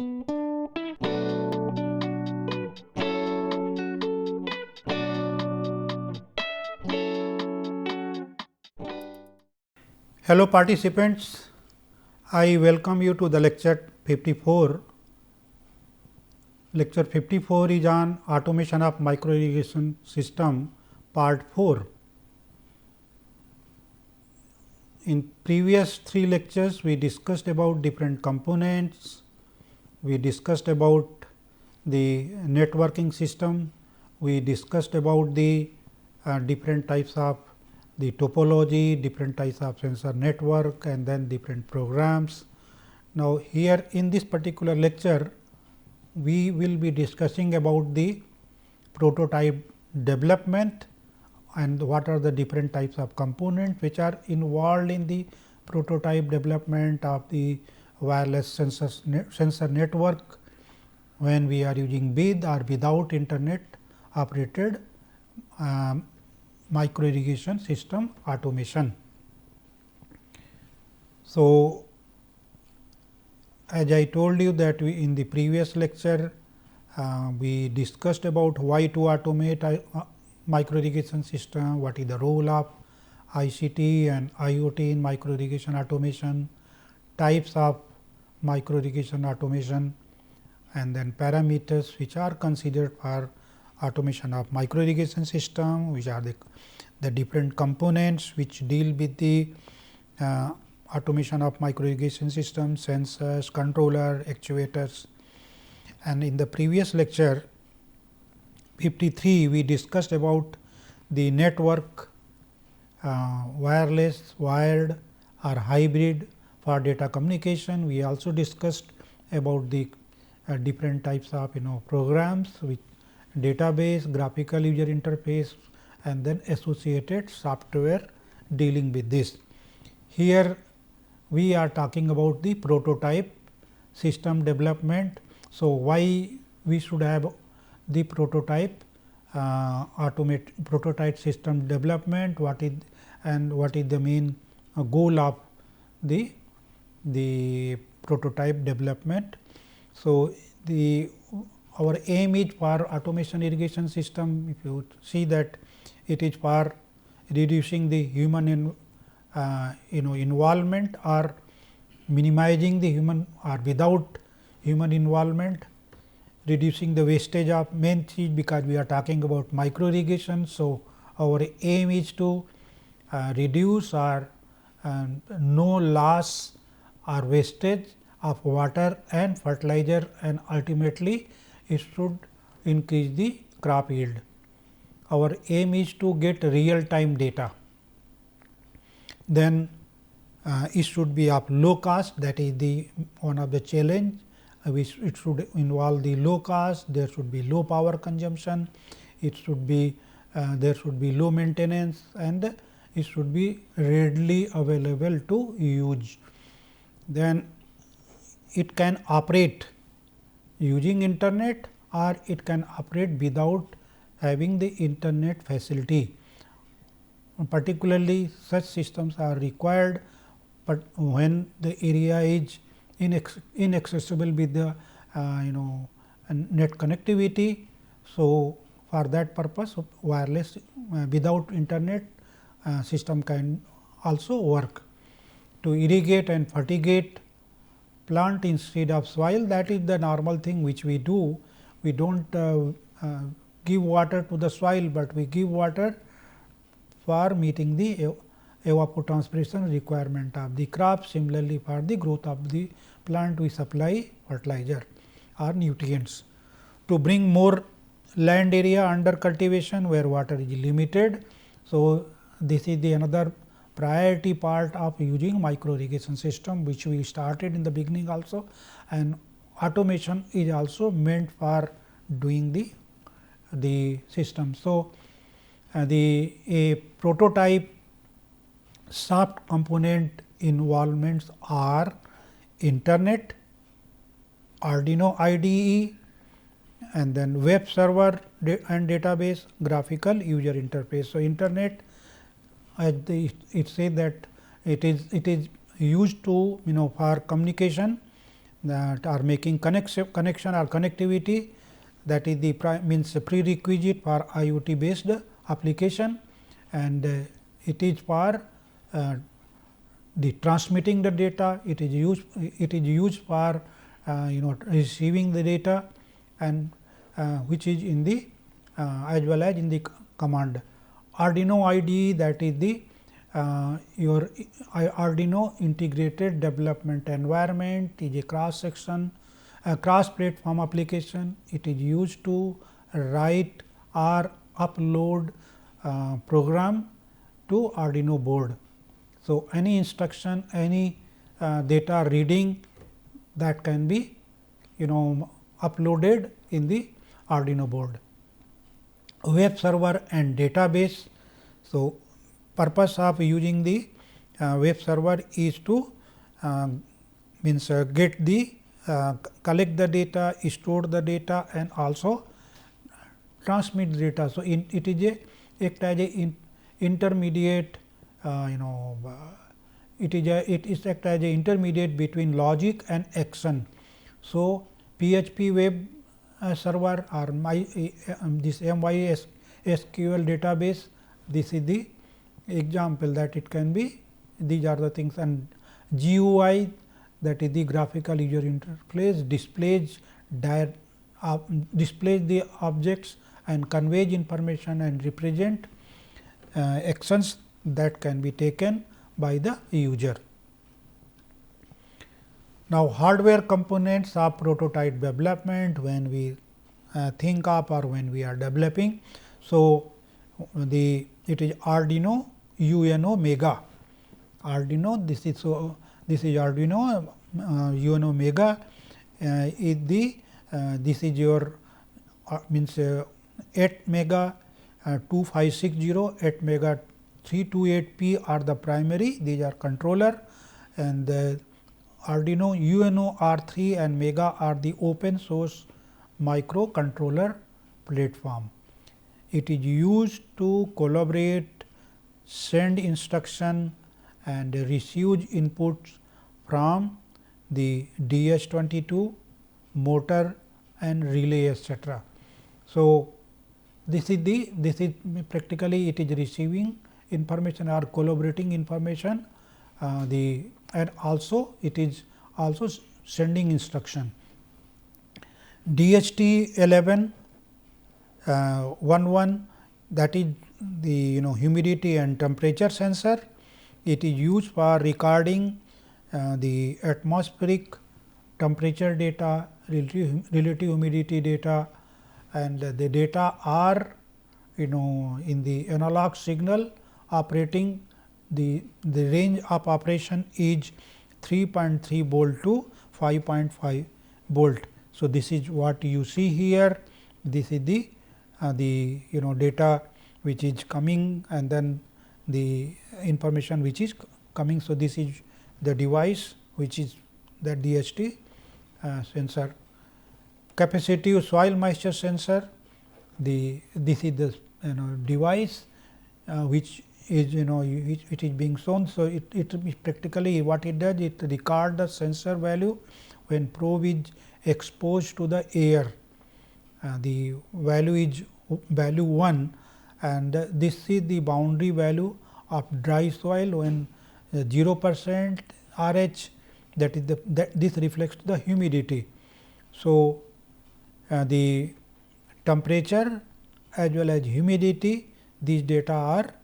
Hello participants, I welcome you to the lecture 54. Lecture 54 is on automation of micro irrigation system part 4. In previous 3 lectures we discussed about different components, we discussed about the networking system, we discussed about the different types of the topology, different types of sensor network and then different programs. Now, here in this particular lecture, we will be discussing about the prototype development and what are the different types of components which are involved in the prototype development of the wireless sensor network when we are using with or without internet operated micro irrigation system automation. So, as I told you that we in the previous lecture we discussed about why to automate micro irrigation system, what is the role of ICT and IoT in micro irrigation automation, types of micro irrigation automation and then parameters which are considered for automation of micro irrigation system, which are the different components which deal with the automation of micro irrigation system, sensors, controller, actuators. And in the previous lecture 53, we discussed about the network wireless, wired or hybrid for data communication. We also discussed about the different types of programs with database, graphical user interface and then associated software dealing with this. Here we are talking about the prototype system development. So, why we should have the prototype prototype system development, what is the main goal of the prototype development. So, our aim is for automation irrigation system, if you see that it is for reducing the human involvement or minimizing the human or without human involvement, reducing the wastage of main cheese, because we are talking about micro irrigation. So, our aim is to reduce or no loss or wastage of water and fertilizer, and ultimately it should increase the crop yield. Our aim is to get real time data. Then it should be of low cost, that is the one of the challenge, which it should involve the low cost, there should be low power consumption, it should be there should be low maintenance and it should be readily available to use. Then it can operate using internet or it can operate without having the internet facility. Particularly such systems are required, but when the area is inaccessible with the net connectivity. So, for that purpose wireless without internet system can also work. To irrigate and fertigate plant instead of soil, that is the normal thing which we do. We do not give water to the soil, but we give water for meeting the evapotranspiration requirement of the crop. Similarly, for the growth of the plant we supply fertilizer or nutrients. To bring more land area under cultivation where water is limited. So, this is the another priority part of using micro irrigation system, which we started in the beginning also, and automation is also meant for doing the system. So, a prototype soft component involvements are internet, Arduino IDE and then web server and database, graphical user interface. So, internet it says that it is used to for communication that are making connection or connectivity, that is the means prerequisite for IoT based application, and it is for the transmitting the data, it is used for receiving the data, and which is in the as well as in the command. Arduino IDE, that is the your Arduino integrated development environment, is a cross section cross platform application. It is used to write or upload program to Arduino board. So, any instruction, any data reading, that can be uploaded in the Arduino board. Web server and database. So, purpose of using the web server is to get the collect the data, store the data, and also transmit the data. So, it is act as a intermediate it is act as a intermediate between logic and action. So, PHP web server or this MySQL database, this is the example that it can be, these are the things, and GUI, that is the graphical user interface, displays the objects and conveys information and represent actions that can be taken by the user. Now, hardware components of prototype development, when we think of or when we are developing. So, it is Arduino UNO Mega. Arduino, this is Arduino UNO Mega is the this is your means 8 mega 2560, 8 mega 328P are the primary, these are controller, and the Arduino UNO R3 and Mega are the open source microcontroller platform. It is used to collaborate, send instruction and receive inputs from the DS22, motor and relay, etc. So, this is practically it is receiving information or collaborating information, and also it is also sending instruction. DHT11 11, that is the humidity and temperature sensor. It is used for recording the atmospheric temperature data, relative humidity data, and the data are in the analog signal operating, the range of operation is 3.3 volt to 5.5 volt. So, this is what you see here, this is the data which is coming, and then the information which is coming. So, this is the device which is the DHT sensor. Capacitive soil moisture sensor, this is the device which is it is being shown. So, it practically what it does, it record the sensor value when probe is exposed to the air. The value is value 1, and this is the boundary value of dry soil when 0% RH, that is this reflects the humidity. So, the temperature as well as humidity, these data are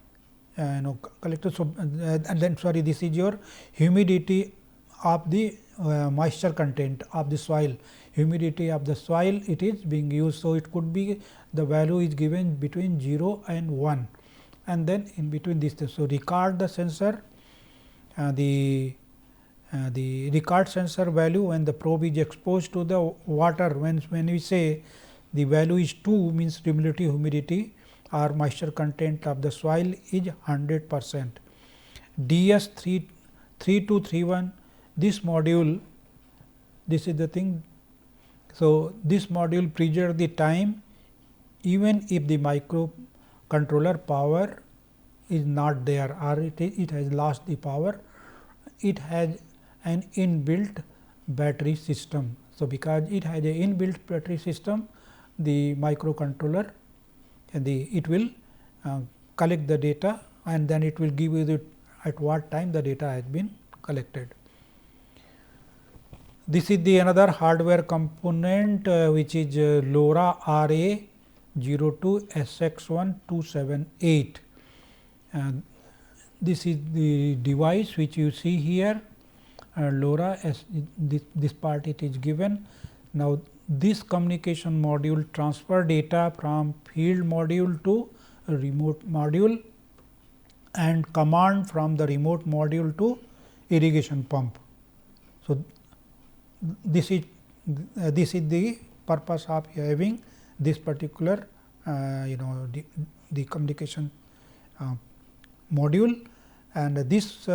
collected. So, and then this is your humidity of the moisture content of the soil, humidity of the soil it is being used. So, it could be the value is given between 0 and 1, and then in between this. So, record the sensor, the record sensor value when the probe is exposed to the water. When we say the value is 2, means relative humidity or moisture content of the soil is 100%. DS3231, this module, this is the thing. So, this module preserves the time even if the microcontroller power is not there or it has lost the power. It has an inbuilt battery system. So, because it has a inbuilt battery system, the microcontroller it will collect the data and then it will give you at what time the data has been collected. This is the another hardware component which is LoRa RA02SX1278. This is the device which you see here. LoRa, as this part it is given. Now, this communication module transfer data from field module to remote module and command from the remote module to irrigation pump. So, this is the purpose of having this particular the communication module, and this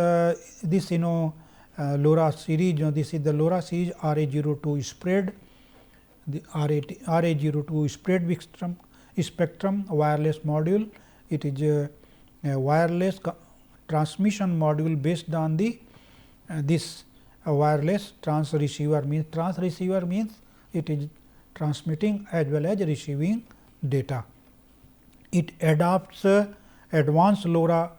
LoRa series, this is the LoRa series RA02 spread, the RA02 spread spectrum wireless module. It is a wireless transmission module based on the this wireless transceiver means it is transmitting as well as receiving data. It adopts advanced LoRa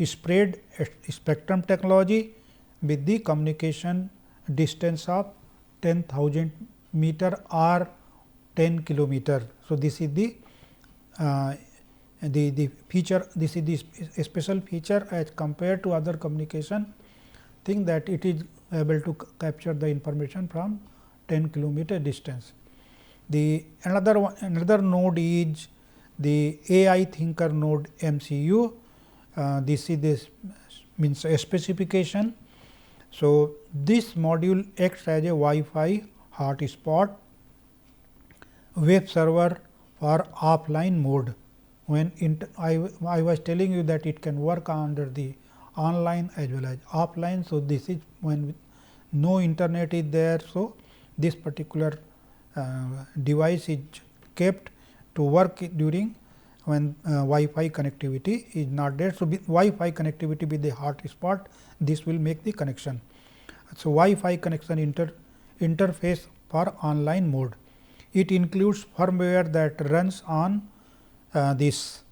spread spectrum technology with the communication distance of 10,000 meter or 10 kilometer. So, this is the feature, this is the special feature as compared to other communication thing, that it is able to capture the information from 10 kilometer distance. The another node is the AI Thinker node MCU. This means a specification. So, this module acts as a Wi-Fi hotspot web server for offline mode. When I was telling you that it can work under the online as well as offline. So, this is when no internet is there. So, this particular device is kept to work during when Wi-Fi connectivity is not there. So, Wi-Fi connectivity with the hotspot, this will make the connection. So, Wi-Fi connection interface for online mode. It includes firmware that runs on this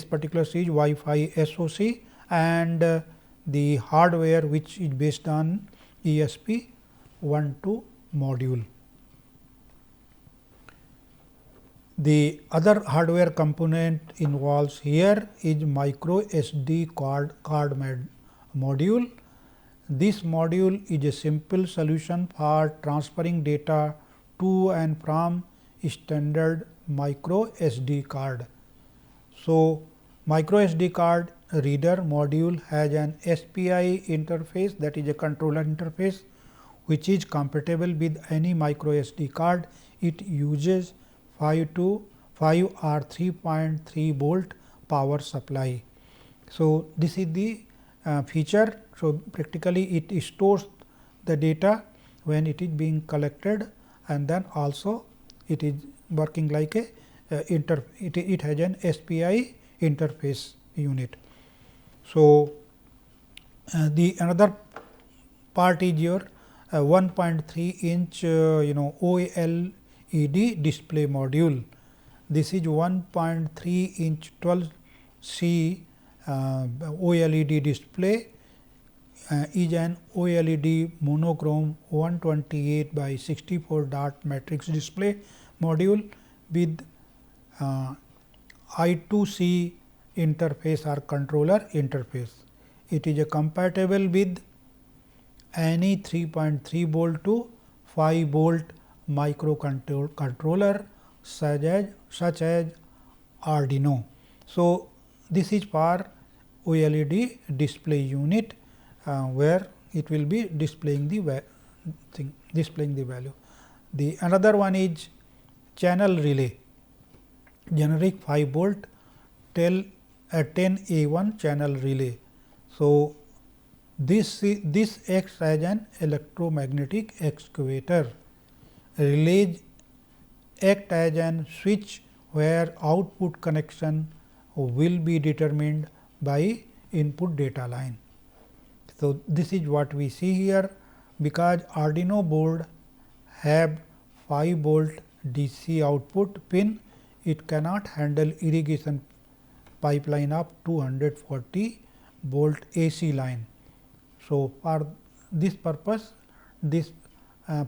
particular series Wi-Fi SoC and the hardware which is based on ESP12 module. The other hardware component involves here is micro SD card module. This module is a simple solution for transferring data to and from standard micro SD card. So, micro SD card reader module has an SPI interface, that is a controller interface, which is compatible with any micro SD card. It uses 5 or 3.3 volt power supply. So, this is the feature. So, practically it stores the data when it is being collected, and then also it is working like a it has an SPI interface unit. So, the another part is your 1.3 inch OLED display module. This is 1.3 inch 12C OLED display is an OLED monochrome 128 by 64 dot matrix display module with I2C interface or controller interface. It is compatible with any 3.3 volt to 5 volt microcontroller such as Arduino. So, this is for OLED display unit where it will be displaying the value. The another one is channel relay, generic 5 volt 10A1 channel relay. So, this acts as an electromagnetic excavator. Relays act as an switch where output connection will be determined by input data line. So, this is what we see here. because Arduino board have 5 volt DC output pin, it cannot handle irrigation pipeline of 240 volt AC line. So, for this purpose this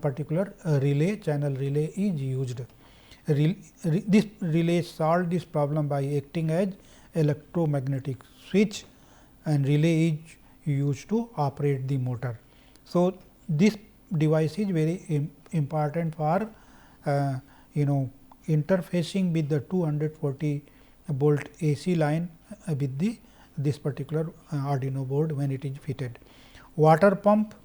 particular relay, channel relay is used. This relay solve this problem by acting as electromagnetic switch, and relay is used to operate the motor. So, this device is very important for interfacing with the 240 volt AC line with this particular Arduino board when it is fitted. Water pump,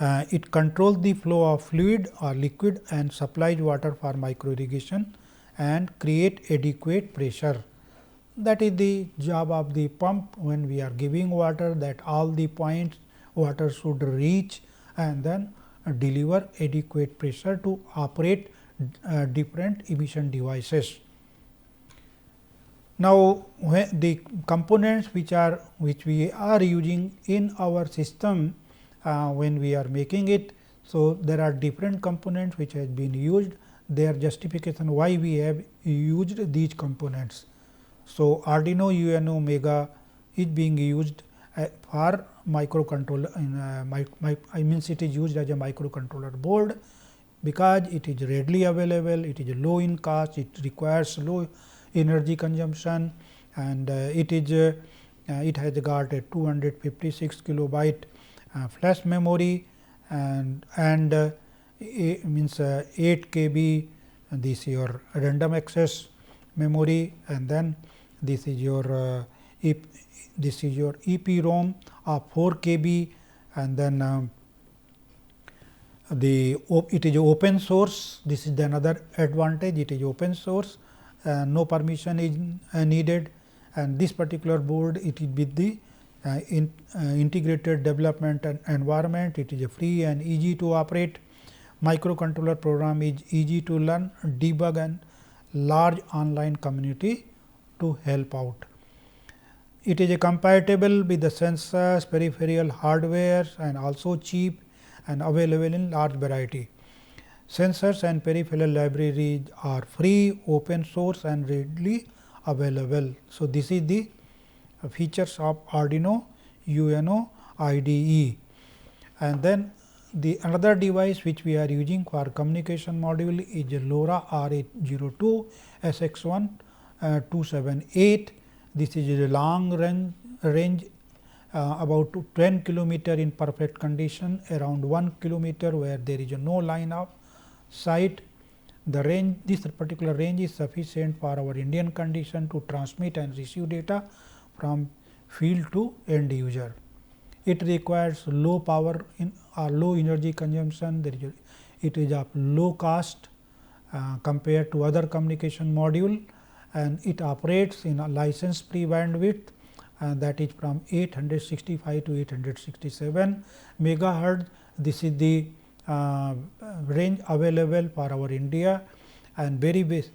it controls the flow of fluid or liquid and supplies water for micro irrigation and create adequate pressure. That is the job of the pump. When we are giving water, that all the points water should reach and then deliver adequate pressure to operate different emission devices. Now, when the components which we are using in our system when we are making it. So, there are different components which has been used, their justification why we have used these components. So, Arduino UNO Mega is being used for microcontroller, I means it is used as a microcontroller board, because it is readily available, it is low in cost, it requires low energy consumption, and it has got a 256 kilobyte flash memory and means 8 KB, this is your random access memory, and then this is your EPROM of 4 KB, and then it is open source. This is the another advantage, it is open source, no permission is needed, and this particular board it is with the integrated development and environment. It is a free and easy to operate. Microcontroller program is easy to learn, debug, and large online community to help out. It is compatible with the sensors, peripheral hardware, and also cheap and available in large variety. Sensors and peripheral libraries are free, open source, and readily available. So, this is the features of Arduino UNO IDE. And then the another device which we are using for communication module is a LoRa R802 SX1 278. This is a long range about 10 kilometer in perfect condition, around 1 kilometer where there is no line of sight. The range, this particular range is sufficient for our Indian condition to transmit and receive data from field to end user. It requires low power or low energy consumption. It is of low cost compared to other communication module, and it operates in a license free bandwidth, and that is from 865 to 867 megahertz. This is the range available for our India, and very basic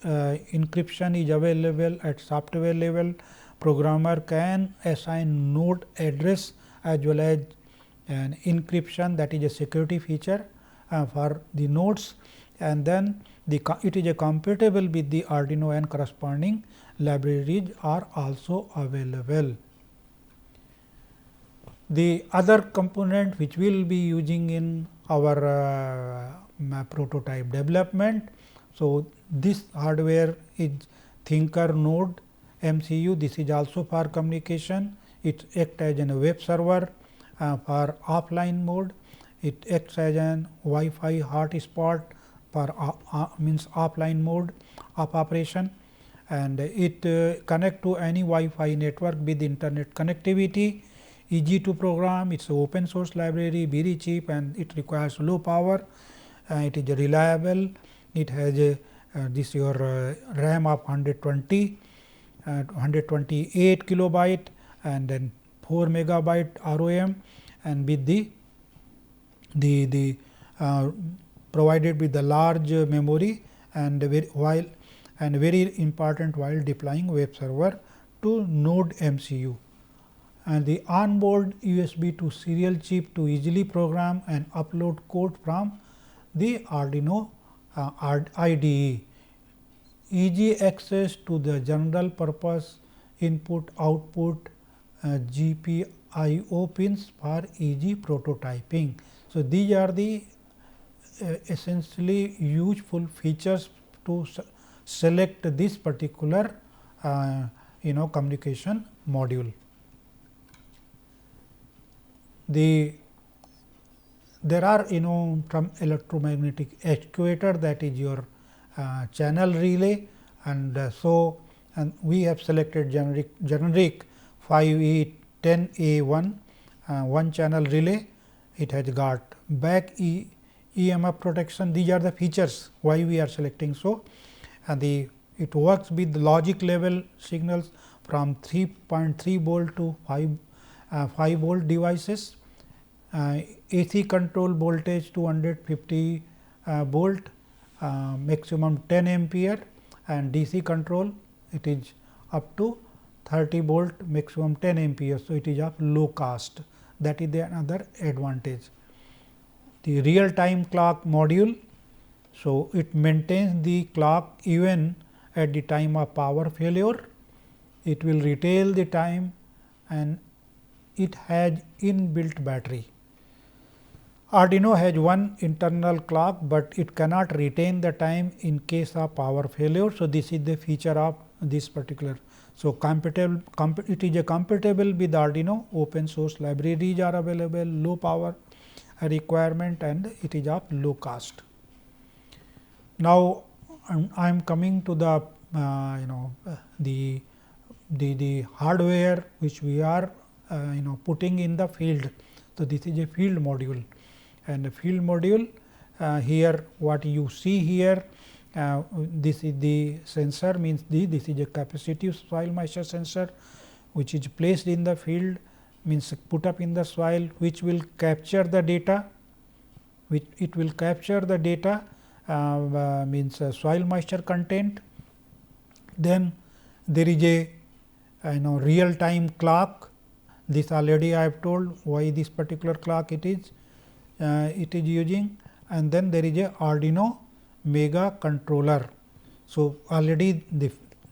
encryption is available at software level. Programmer can assign node address as well as an encryption, that is a security feature for the nodes, and then it is compatible with the Arduino, and corresponding libraries are also available. The other component which we will be using in our prototype development. So, this hardware is Thinker Node MCU. This is also for communication. It acts as a web server for offline mode. It acts as an Wi-Fi hotspot for means offline mode of operation, and it connect to any Wi-Fi network with internet connectivity. Easy to program, it is open source library, very cheap, and it requires low power. It is reliable. It has this your RAM of 128 kilobyte, and then 4 megabyte ROM, and with the provided with the large memory, and very important while deploying web server to Node MCU. and the onboard USB to serial chip to easily program and upload code from the Arduino IDE. Easy access to the general purpose input output GPIO pins for easy prototyping. So, these are the essentially useful features to select this particular communication module. There are from electromagnetic actuator, that is your channel relay, and and we have selected generic 5E10A1 one channel relay. It has got back EMF protection. These are the features why we are selecting. So, and it works with logic level signals from 3.3 volt to 5 volt devices, AC control voltage 250 volt, maximum 10 ampere, and DC control it is up to 30 volt, maximum 10 ampere. So, it is of low cost, that is the another advantage. The real time clock module, so it maintains the clock even at the time of power failure. It will retail the time and it has inbuilt battery. Arduino has one internal clock, but it cannot retain the time in case of power failure. So, this is the feature of this particular. So, it is compatible with Arduino. Open source libraries are available, low power requirement, and it is of low cost. Now, I am coming to the the hardware which we are putting in the field. So, this is a field module, and the field module here what you see here, this is the sensor, means this is a capacitive soil moisture sensor which is placed in the field, means put up in the soil, which will capture the data, means soil moisture content. Then there is a real time clock. This already I have told why this particular clock it is using, and then there is a Arduino Mega controller. So, already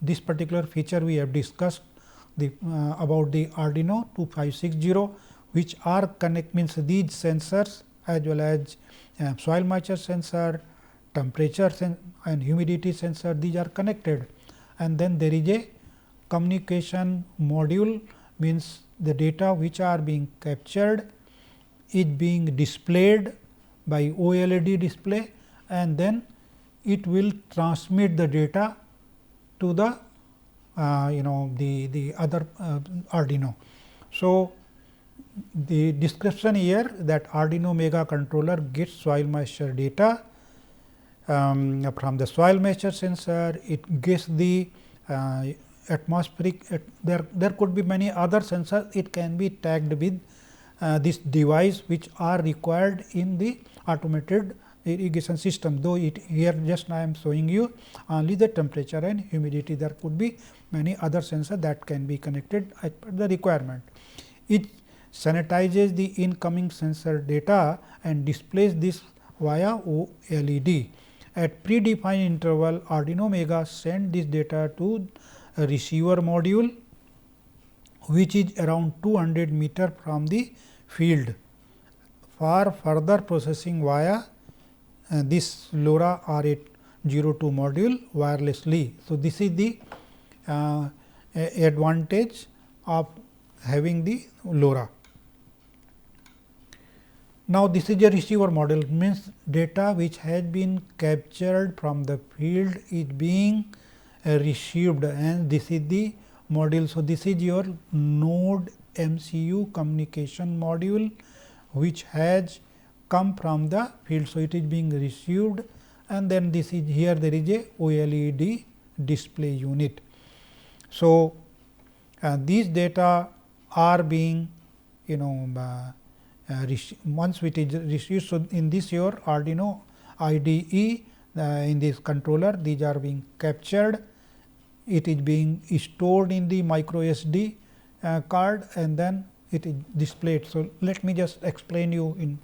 this particular feature we have discussed about the Arduino 2560, which are means these sensors as well as soil moisture sensor, temperature and humidity sensor, these are connected. And then there is a communication module, means the data which are being captured is being displayed by OLED display, and then it will transmit the data to the the other Arduino. So, the description here that Arduino Mega controller gets soil moisture data from the soil moisture sensor. It gets the atmospheric, there could be many other sensors, it can be tagged with this device which are required in the automated irrigation system, though it here just I am showing you only the temperature and humidity. There could be many other sensors that can be connected as per the requirement. It sanitizes the incoming sensor data and displays this via OLED. At predefined interval, Arduino Mega send this data to a receiver module, which is around 200 meter from the field, for further processing via this LoRa R802 module wirelessly. So, this is the advantage of having the LoRa. Now, this is a receiver model, means data which has been captured from the field is being received, and this is the module. So, this is your node MCU communication module which has come from the field. So, it is being received, and then this is here there is a OLED display unit. So, these data are being once it is received. So, in this your Arduino IDE in this controller, these are being captured, it is being stored in the micro SD card and then it is displayed. So, let me just explain you in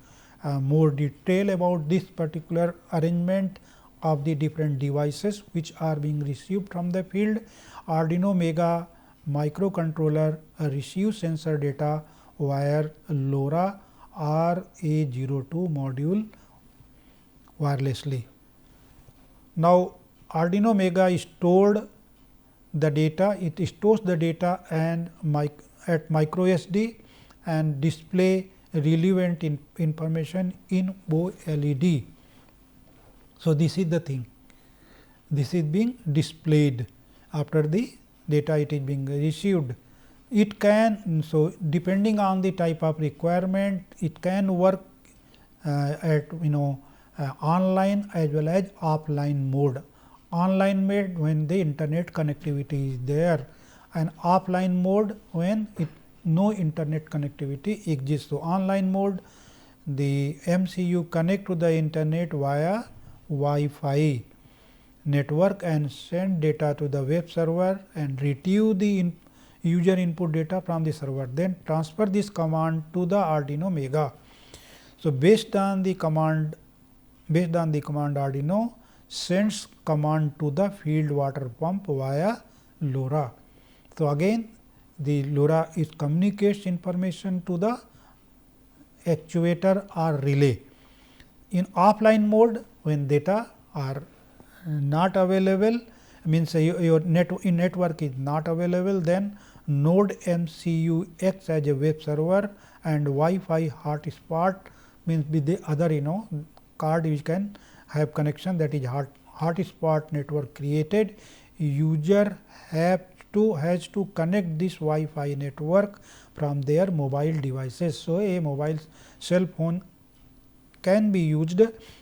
more detail about this particular arrangement of the different devices which are being received from the field. Arduino Mega microcontroller receives sensor data via LoRa RA02 module wirelessly. Now, Arduino Mega stored the data, it stores the data and at micro SD and display relevant information in OLED. So, this is the thing, this is being displayed after the data it is being received. It can, so depending on the type of requirement, it can work at online as well as offline mode. Online mode when the internet connectivity is there, and offline mode when no internet connectivity exists. So, online mode, the MCU connect to the internet via Wi-Fi network and send data to the web server and retrieve the user input data from the server, then transfer this command to the Arduino Mega. So, based on the command Arduino sends command to the field water pump via LoRa. So, again the LoRa communicates information to the actuator or relay. In offline mode, when data are not available, means your network is not available, then node MCU acts as a web server and Wi-Fi hotspot, means with the other card which can have connection, that is hotspot network created. User has to connect this Wi-Fi network from their mobile devices. So, a mobile cell phone can be used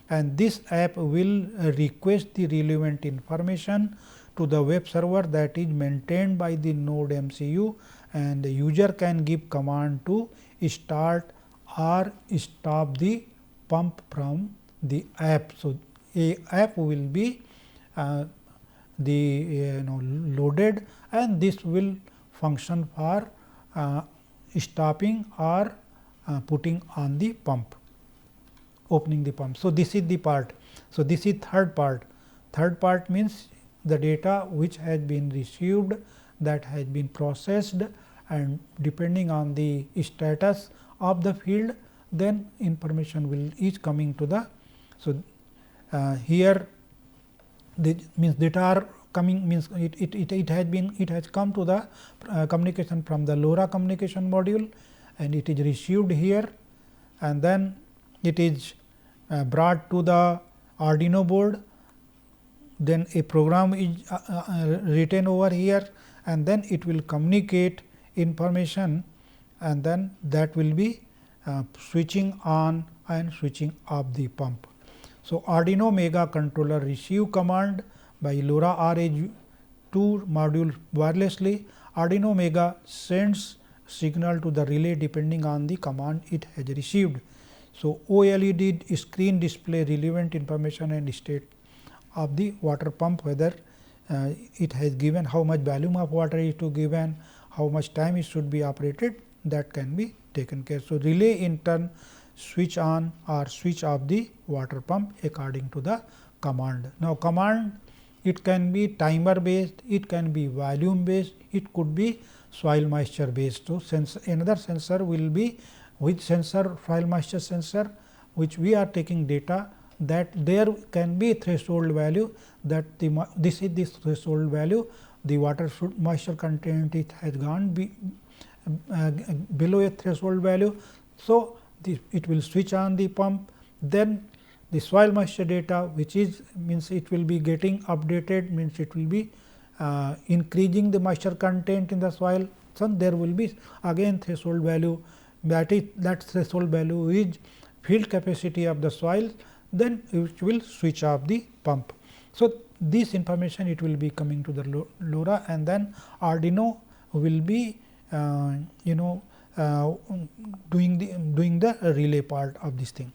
and this app will request the relevant information to the web server that is maintained by the node MCU, and the user can give command to start or stop the pump from the app. So, a app will be loaded and this will function for stopping or putting on the pump, opening the pump. So, this is the part. So, this is third part. Third part means the data which has been received, that has been processed, and depending on the status of the field, then information is coming to the. So, here the means data are coming, means it has come to the communication from the LoRa communication module and it is received here, and then it is brought to the Arduino board, then a program is written over here and then it will communicate information, and then that will be switching on and switching off the pump. So, Arduino Mega controller receive command by LoRa RA2 module wirelessly. Arduino Mega sends signal to the relay depending on the command it has received. So, OLED screen display relevant information and state of the water pump, whether it has given how much volume of water is to given, how much time it should be operated, that can be taken care. So, relay in turn switch on or switch off the water pump according to the command. Now, command, it can be timer based, it can be volume based, it could be soil moisture based. So, another sensor will be which sensor, soil moisture sensor, which we are taking data, that there can be threshold value, that this is this threshold value, the water moisture content it has gone below a threshold value. So, it will switch on the pump, then the soil moisture data, which is means it will be getting updated, means it will be increasing the moisture content in the soil. So, there will be again threshold value, that threshold value is field capacity of the soil, then it will switch off the pump. So, this information it will be coming to the LoRa, and then Arduino will be doing the relay part of this thing.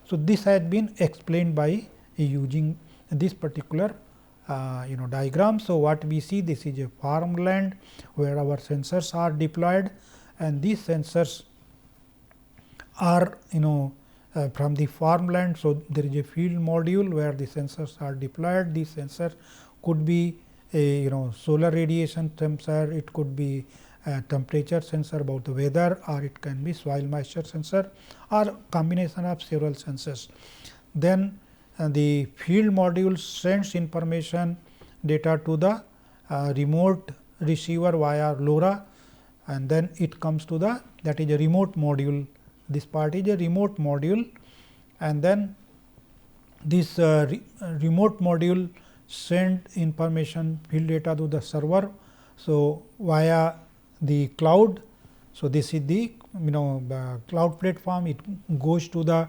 So, this has been explained by using this particular diagram. So, what we see, this is a farmland where our sensors are deployed, and these sensors are from the farmland. So, there is a field module where the sensors are deployed. This sensor could be a solar radiation sensor, it could be a temperature sensor about the weather, or it can be soil moisture sensor, or combination of several sensors. Then the field module sends information data to the remote receiver via LoRa, and then it comes to the, that is a remote module. This part is a remote module, and then this remote module send information field data to the server. So, via the cloud. So, this is the cloud platform, it goes to the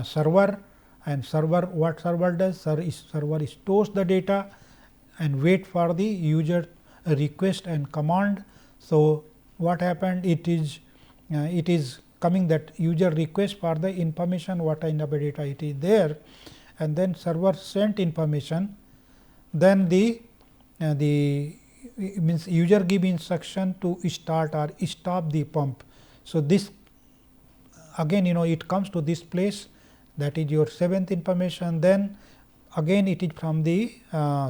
server, and server, what server does, server stores the data and wait for the user request and command. So, what happened, it is coming that user request for the information what kind of data it is there, and then server sent information. Then the means user give instruction to start or stop the pump. So, this again it comes to this place, that is your 7th information. Then again it is from the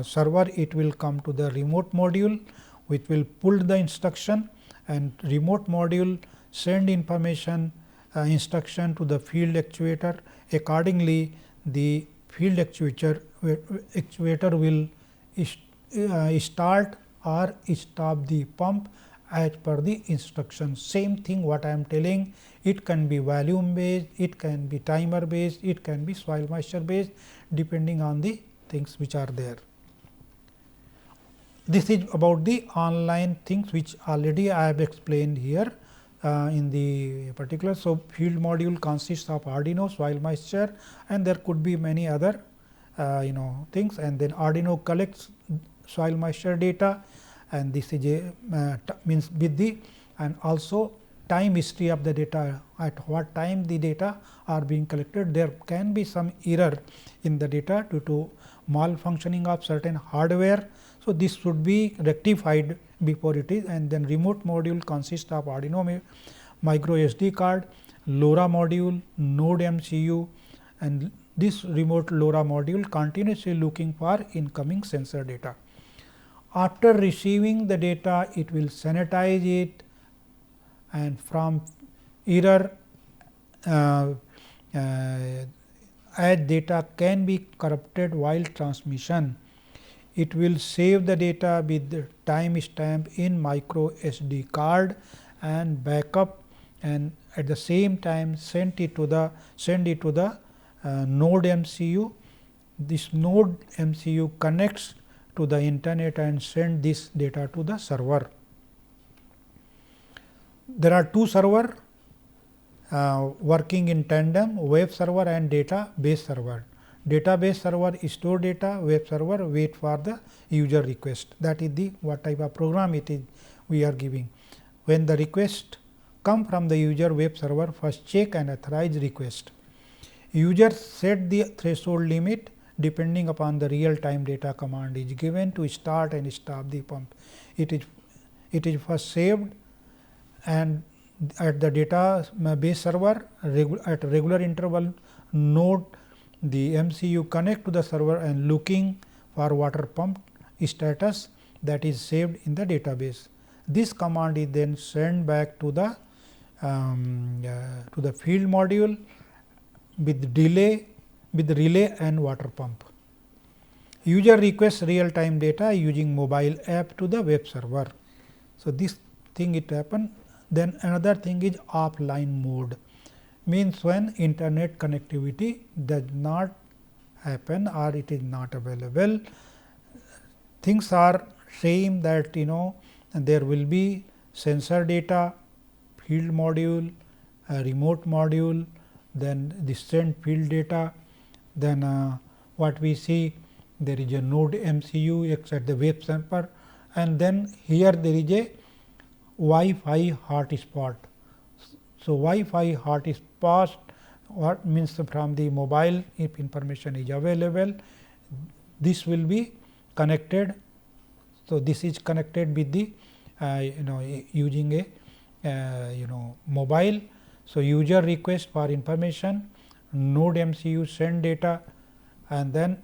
server, it will come to the remote module, which will pull the instruction, and remote module send information instruction to the field actuator. Accordingly, the field actuator will start or stop the pump as per the instruction. Same thing what I am telling, it can be volume based, it can be timer based, it can be soil moisture based, depending on the things which are there. This is about the online things which already I have explained here in the particular. So, field module consists of Arduino, soil moisture, and there could be many other things, and then Arduino collects soil moisture data, and this is a means with the, and also time history of the data, at what time the data are being collected. There can be some error in the data due to malfunctioning of certain hardware. So, this should be rectified before it is, and then remote module consists of Arduino micro SD card, LoRa module, node MCU, and this remote LoRa module continuously looking for incoming sensor data. After receiving the data, it will sanitize it, and from error as data can be corrupted while transmission, it will save the data with the time stamp in micro SD card and backup, and at the same time send it to the node MCU. This node MCU connects to the internet and send this data to the server. There are two servers working in tandem, web server and database server. Database server store data, web server wait for the user request. That is the what type of program it is we are giving. When the request come from the user, web server first check and authorize request. User set the threshold limit depending upon the real time data command is given to start and stop the pump. It is first saved, and at the database server at regular interval node the MCU connect to the server and looking for water pump status that is saved in the database. This command is then sent back to the field module with relay and water pump. User requests real time data using mobile app to the web server. So, this thing it happen. Then another thing is offline mode, means when internet connectivity does not happen or it is not available. Things are same that there will be sensor data, field module, remote module, then distant field data, then what we see, there is a node MCU at the web server, and then here there is a Wi-Fi hotspot. So, Wi-Fi hotspot what means from the mobile, if information is available, this will be connected. So, this is connected with the using a mobile. So, user request for information, node MCU send data, and then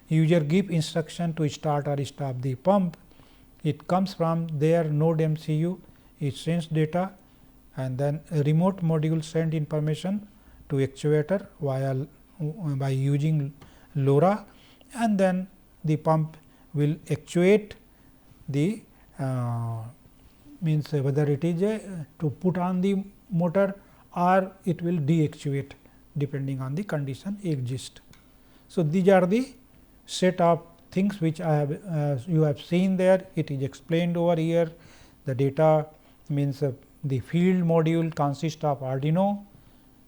user give instruction to start or stop the pump. It comes from their node MCU, it sends data, and then a remote module send information to actuator by using LoRa, and then the pump will actuate the means whether it is to put on the motor or it will deactuate depending on the condition exist. So, these are the set of things which I have you have seen there. It is explained over here. The data means the field module consists of Arduino,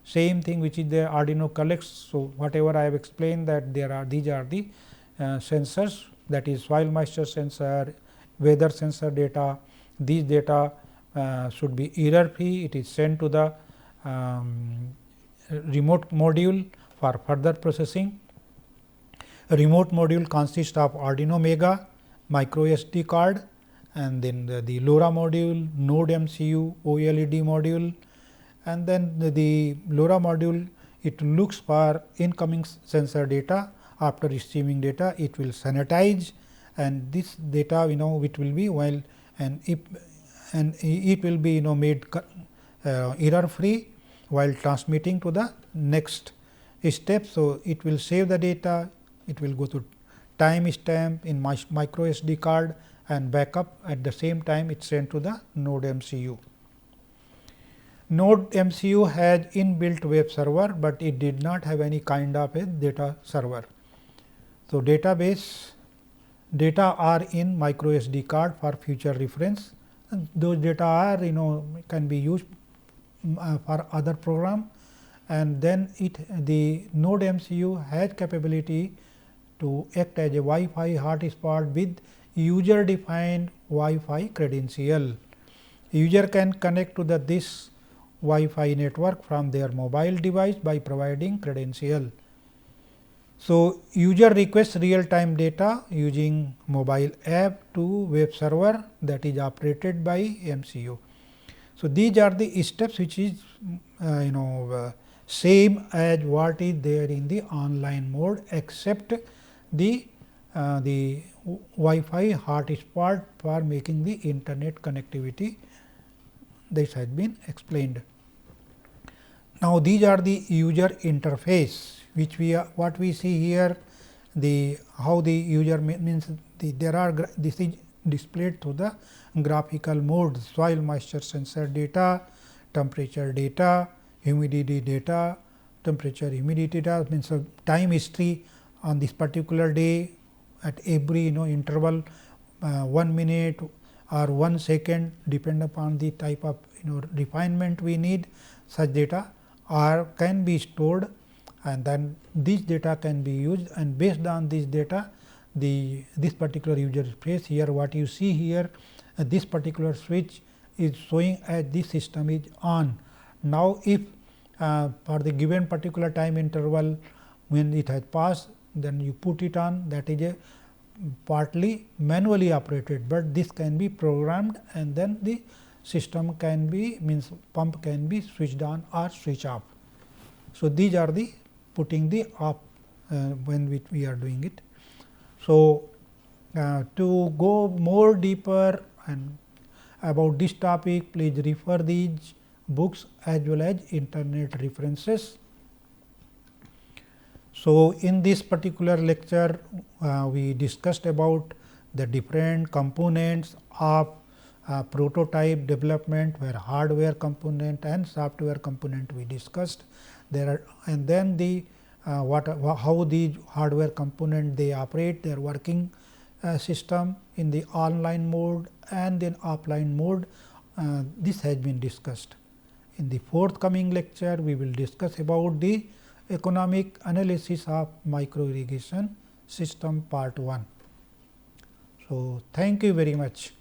same thing which is the Arduino collects. So, whatever I have explained that these are the sensors, that is soil moisture sensor, weather sensor data. These data should be error free. It is sent to the remote module for further processing. A remote module consists of Arduino Mega, micro SD card, and then the LoRa module, node MCU, OLED module, and then the LoRa module, it looks for incoming sensor data. After receiving data, it will sanitize, and this data it will be it will be made error free while transmitting to the next step. So, it will save the data, it will go to time stamp in micro SD card and backup. At the same time, it sent to the node MCU. Node MCU has inbuilt web server, but it did not have any kind of a data server. So, database data are in micro SD card for future reference, and those data are can be used for other program, and then the node MCU has capability to act as a Wi-Fi hotspot with user defined Wi-Fi credential. User can connect to this Wi-Fi network from their mobile device by providing credential. So, user requests real time data using mobile app to web server that is operated by MCU. So, these are the steps which is same as what is there in the online mode, except the Wi-Fi hotspot for making the internet connectivity. This has been explained. Now, these are the user interface which what we see here, how the user means this is displayed through the graphical mode: soil moisture sensor data, temperature data, humidity data, temperature humidity data, means time history on this particular day at every interval 1 minute or 1 second, depend upon the type of refinement we need. Such data can be stored, and then this data can be used, and based on this data this particular user space here, what you see here, this particular switch is showing as this system is on. Now, if for the given particular time interval when it has passed, then you put it on, that is a partly manually operated, but this can be programmed, and then the system can be pump can be switched on or switch off. So, these are the putting the off when we are doing it. So, to go more deeper and about this topic, please refer these books as well as internet references. So, in this particular lecture we discussed about the different components of prototype development, where hardware component and software component we discussed there, and then the how the hardware component they operate their working system in the online mode and then offline mode. This has been discussed. In the forthcoming lecture, we will discuss about the economic analysis of micro irrigation system part 1. So, thank you very much.